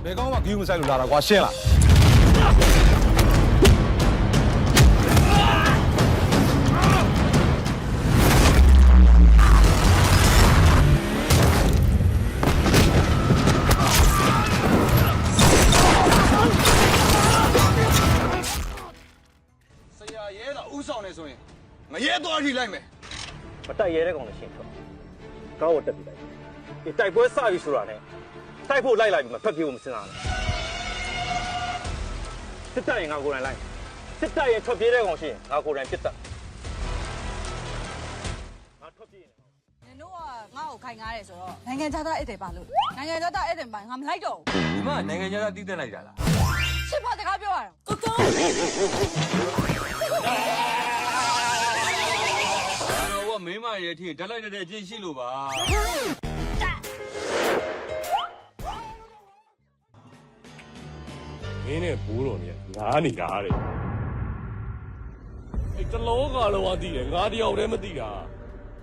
ဘယ်ကောင်းမှဂီယူမဆိုင်လို့လာတာကွာရှင်းလားဆရာရဲတာဥဆောင်နေဆိုရင်ငရဲသွားထိလိုက်မယ် မတိုက်ရဲတဲ့ကောင်လည်းရှင်းထွက်ကောင်းကိုတက်ပြီးလိုက်ဒီတိုက်ပွဲစပြီဆိုတာနဲ့တိုက်ဖို့လိုက်ပြီးမှဖက်ပြေဖို့မစင်စားနဲ့စစ်တပ်ရင်ငါကိုယ်တိုင်လိုက်စစ်တပ်ရင်ထွက်ပြေးတဲ့ကောင်ရှိရင်ငါကိုယ်တိုင်ပြစ်တက်ငါထွက်ပြေးနေ နင်တို့ကငါ့ကိုခိုင်ကားတယ်ဆိုတော့နိုင်ငံခြားသားအဲ့တယ်ပါလို့နိုင်ငံခြားသားအဲ့တယ်ပါငါမလိုက်တော့ဘူး ဒီမှာနိုင်ငံခြားသားတည်တဲ့လိုက်တာလား ရှစ်ဖာတကားပြောရတာကိုကော တော့မင်းမရဲ့အထင်တက်လိုက်တဲ့အချင်းရှိလို့ပါ မင်းနဲ့ဘိုးတော်เนี่ยငားနေတာတဲ့အဲ့တလောကလောကသိတယ်ငါတယောက်တည်းမသိတာ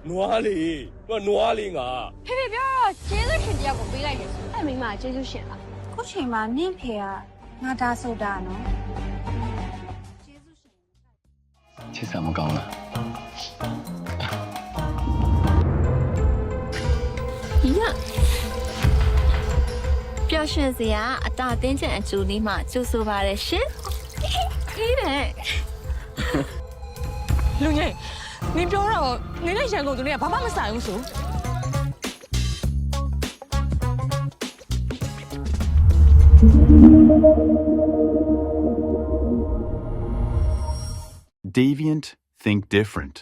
နွားလေးသူကနွားလေးငါ ဖေဖေပြောတော့ကျေးဇူးရှင်တယောက်ကိုပေးလိုက်တယ်ဆိုအဲ့မိမကျေးဇူးရှင်လား ခုချိန်မှာနင့်ဖေကငါဒါဆိုတာနော် ချစ်စရာမကောင်းလား ရပျော်ရွှင်စရာအတာတင်းကျပ်အကျိုးလေးမှကျိုးဆိုပါရရှင်ခေးတယ် လူငယ်နင်ပြောတော့နင်နဲ့ရန်ကုန်သူတွေကဘာမှမဆိုင်ဘူးဆို Deviant think different.